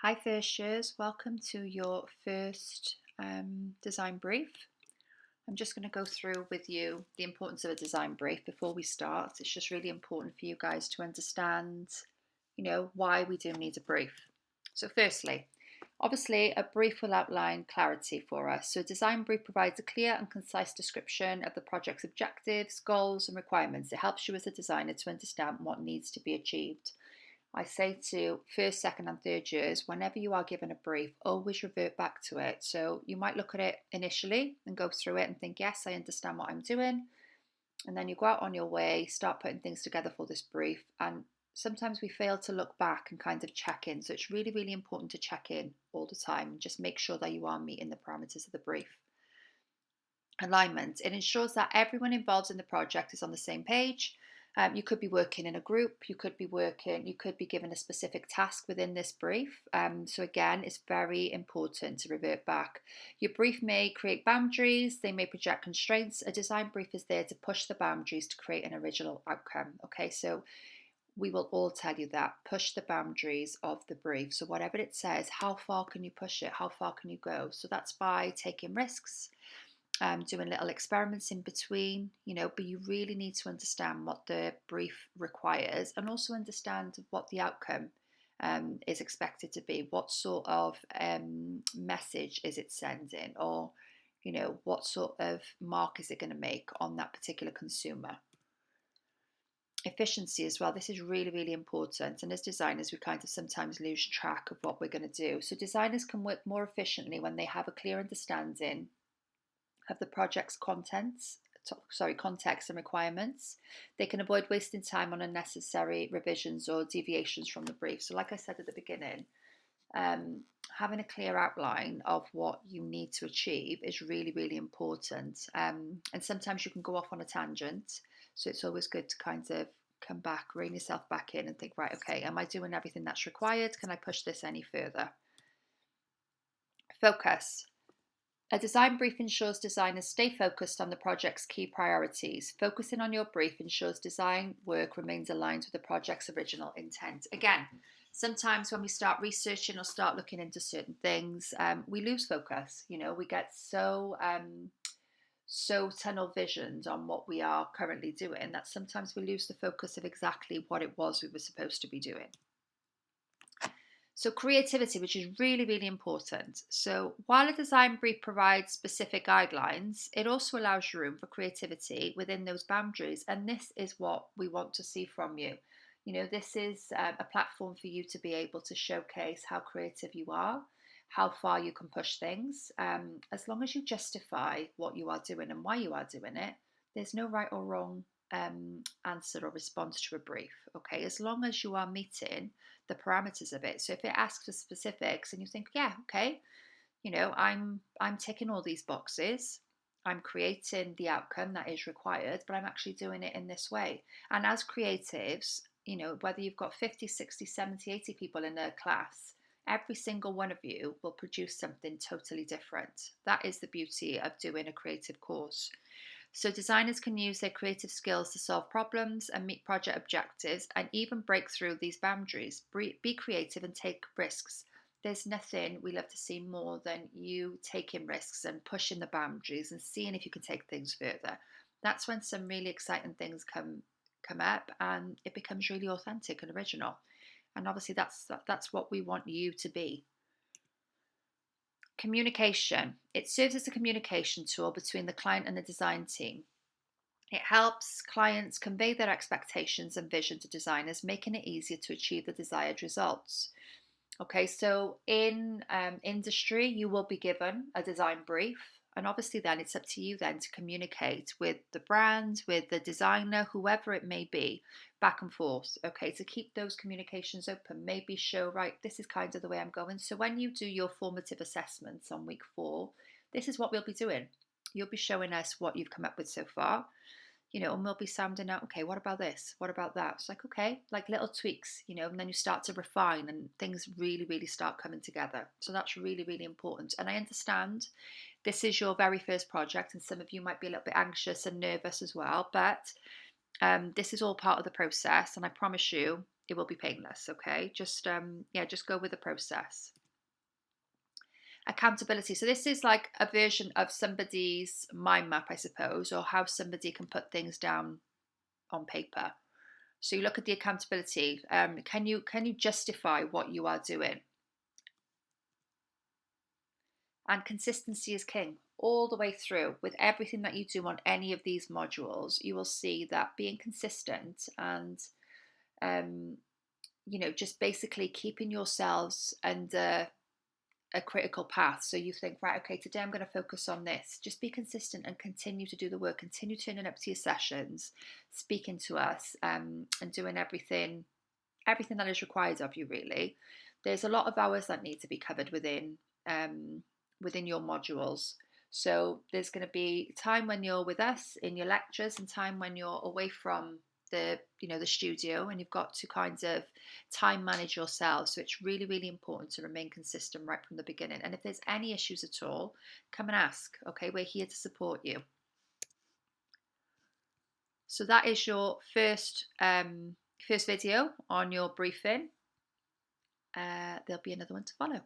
Hi first years, welcome to your first design brief. I'm just going to go through with you the importance of a design brief before we start. It's just really important for you guys to understand, why we do need a brief. So firstly, obviously a brief will outline clarity for us. So a design brief provides a clear and concise description of the project's objectives, goals and requirements. It helps you as a designer to understand what needs to be achieved. I say to first, second, and third years, whenever you are given a brief, always revert back to it. So you might look at it initially and go through it and think, yes, I understand what I'm doing. And then you go out on your way, start putting things together for this brief. And sometimes we fail to look back and kind of check in. So it's really, really important to check in all the time and just make sure that you are meeting the parameters of the brief. Alignment. It ensures that everyone involved in the project is on the same page. You could be working in a group, you could be given a specific task within this brief. So again, it's very important to revert back. Your brief may create boundaries, they may project constraints. A design brief is there to push the boundaries to create an original outcome. Okay, so we will all tell you that. Push the boundaries of the brief. So whatever it says, how far can you push it? How far can you go? So that's by taking risks, doing little experiments in between, but you really need to understand what the brief requires and also understand what the outcome is expected to be. What sort of message is it sending, or what sort of mark is it going to make on that particular consumer? Efficiency as well. This is really, really important. And as designers, we kind of sometimes lose track of what we're going to do. So designers can work more efficiently when they have a clear understanding of the project's context and requirements. They can avoid wasting time on unnecessary revisions or deviations from the brief. So, like I said at the beginning, having a clear outline of what you need to achieve is really, really important. And sometimes you can go off on a tangent. So it's always good to kind of come back, rein yourself back in and think, right, okay, am I doing everything that's required? Can I push this any further? Focus. A design brief ensures designers stay focused on the project's key priorities. Focusing on your brief ensures design work remains aligned with the project's original intent. Again, sometimes when we start researching or start looking into certain things, we lose focus. We get so tunnel visioned on what we are currently doing that sometimes we lose the focus of exactly what it was we were supposed to be doing. So creativity, which is really, really important. So while a design brief provides specific guidelines, it also allows room for creativity within those boundaries. And this is what we want to see from you. This is a platform for you to be able to showcase how creative you are, how far you can push things. As long as you justify what you are doing and why you are doing it, there's no right or wrong answer or response to a brief. Okay, as long as you are meeting the parameters of it. So if it asks for specifics and you think, yeah, okay, I'm ticking all these boxes. I'm creating the outcome that is required, but I'm actually doing it in this way. And as creatives, whether you've got 50, 60, 70, 80 people in a class, every single one of you will produce something totally different. That is the beauty of doing a creative course. So designers can use their creative skills to solve problems and meet project objectives and even break through these boundaries. Be creative and take risks. There's nothing we love to see more than you taking risks and pushing the boundaries and seeing if you can take things further. That's when some really exciting things come up and it becomes really authentic and original. And obviously that's what we want you to be. Communication. It serves as a communication tool between the client and the design team. It helps clients convey their expectations and vision to designers, making it easier to achieve the desired results. Okay, so in industry, you will be given a design brief, and obviously, then it's up to you then to communicate with the brand, with the designer, whoever it may be, back and forth. Okay, to keep those communications open, maybe show, right, this is kind of the way I'm going. So when you do your formative assessments on week 4, this is what we'll be doing. You'll be showing us what you've come up with so far, and we'll be sounding out, okay, what about this? What about that? It's like, okay, like little tweaks, and then you start to refine and things really, really start coming together. So that's really, really important. And I understand this is your very first project and some of you might be a little bit anxious and nervous as well, but this is all part of the process. And I promise you, it will be painless. Okay, just yeah, just go with the process. Accountability. So this is like a version of somebody's mind map, I suppose, or how somebody can put things down on paper. So you look at the accountability. Can you justify what you are doing? And consistency is king all the way through with everything that you do on any of these modules. You will see that being consistent and just basically keeping yourselves under a critical path. So you think, right, okay, today I'm going to focus on this. Just be consistent and continue to do the work. Continue turning up to your sessions, speaking to us, and doing everything that is required of you. Really, there's a lot of hours that need to be covered within your modules. So there's going to be time when you're with us in your lectures and time when you're away from the studio, and you've got to kind of time manage yourself. So it's really, really important to remain consistent right from the beginning. And if there's any issues at all, come and ask. Okay, we're here to support you. So that is your first video on your briefing. There'll be another one to follow.